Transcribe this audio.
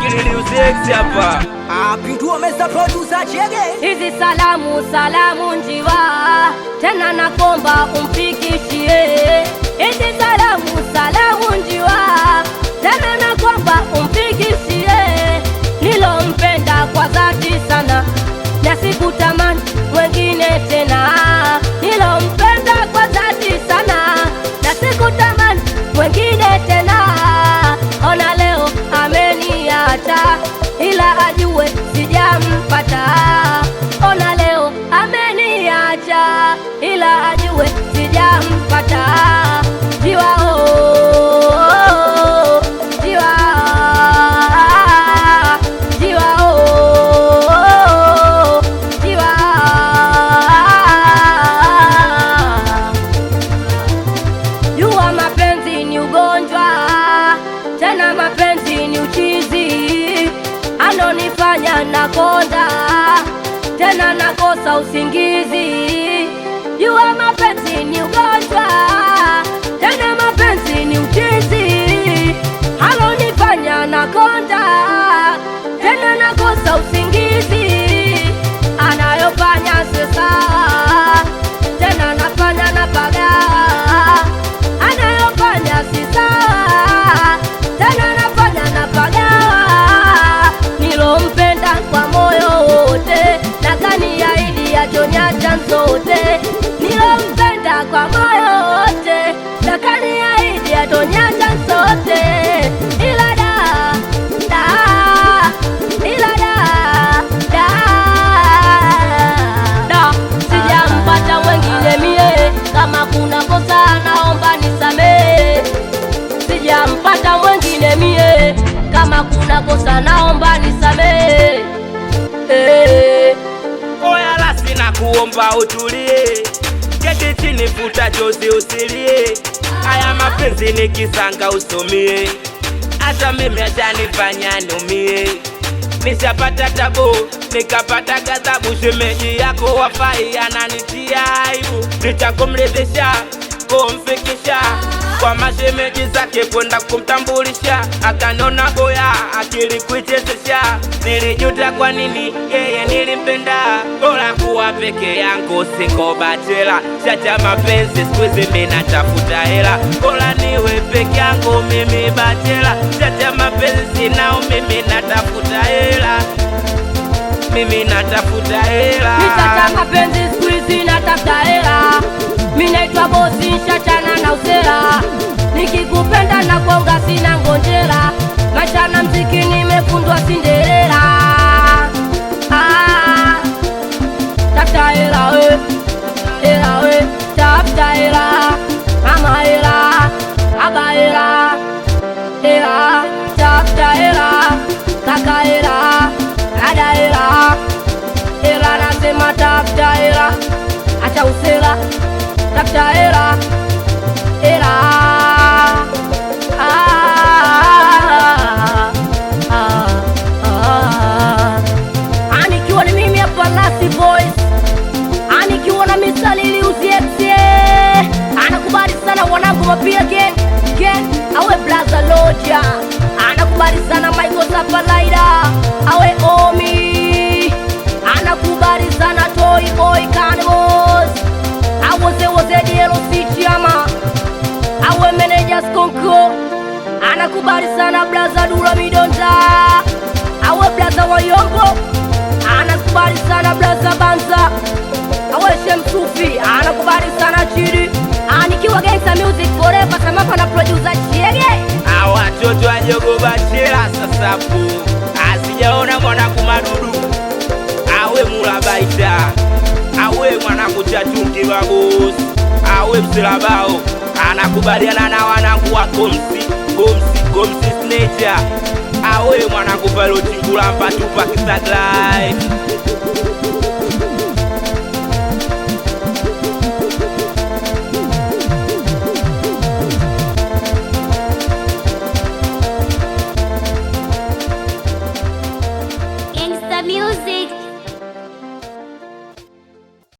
Kili Usex hapa. Pindu meza producer Chege. Hizi salamu njiwa, tena nakomba umfikishie. Hizi salamu njiwa, tena nakomba umfikishie. Nilompenda kwa dhati sana, na sikutamani mwengine tena. Nilompenda kwa dhati sana, na sikutamani mwengine tena. Ona leo ameniacha, ila ajue sijampata. Ona leo ameniacha, ila ajue sijampata. Jiwa oh, jiwa, jiwa oh, jiwa. Jua mapenzi ni ugonjwa, tena mapenzi ni uchizi. Anonifanya nakonda, tena nakosa usingizi. Jua mapenzi ni ugonjwa, tena mapenzi ni uchizi. Anonifanya nakonda, tena nakosa usingizi. Anayofanya si sawa, tena nafanya napaga. Anayofanya si sawa, tena nafanya napaga. Nilompenda kwa moyo wote, na kaniahidi atoniacha zote. Nilompenda kwa moyo wote, na kaniahidi atoniacha zote. Ila sijampata mwengine mie. Kama kuna kosa naomba nisamehe. Sijampata mwengine mie. Kama kuna kosa naomba nisamehe. Oya lasi na kuomba utulie, keti chini futa chozi usilie. Haya mapenzi ni kisanga usomie, hata mimi atanifanya numie. Nishapata tabu, nikapata ghadhabu. Shemeji yako wafai ananitia aibu. Nitakumridhisha, kumfikisha kwa mashemeji zake, kwenda kumtambulisha. Akanona boya, akili kuichezesha. Nilijuta kwa nini yeye nilimpenda. Bora kuwa peke yangu, siko bachela. Chacha mapenzi siku hizi mimi natafuta hela. Bora niwe peke yangu mimi bachela. Chacha mapenzi nao mimi natafuta hela. Mimi natafuta hela. Chacha mapenzi siku hizi natafuta hela. Mimi naitwa bosi, nishachana na usela. Nikikupenda na kuonga sina ngonjera. Maisha na mziki nimefundwa Cinderella. Tafuta hela we, hela we, tafuta hela. Mama hela, baba hela, hela, tafuta hela. Kaka hela, dada hela, hela nasema tafuta hela. Acha usela, tafuta hela, hela. Anikiwa ni mimi hapa Lasi Boys, anikiwa na Mr. Lili Usex. Anakubali sana wanangu mapia gang. Awe Blaza Loja, anakubali sana Michael Zapalaida. Awe Omi, anakubali sana Toy Boy Cannibals. Awoze DLC Chama. Awe Manager Skonko, anakubali sana Blaza Dula Midonza. Awe Blaza Wayombo, anakubali sana Blaza Banza. Awe Shem Sufi, anakubali sana Chidi. Anikiwa Gangsta Music Forever, samapa na producer Chege. Awa watoto wa Jogo Bachela sasa po. Asijaona mwanangu Madudu. Awe Mulabaita. Awe mwanangu Chatungi wa boss. Awe Msilabao. Anakubaliana na wanangu wa Gomsi Snatcher. Awe mwanangu Paloti Ngulamba Tupac Satellite. Gangsta Music.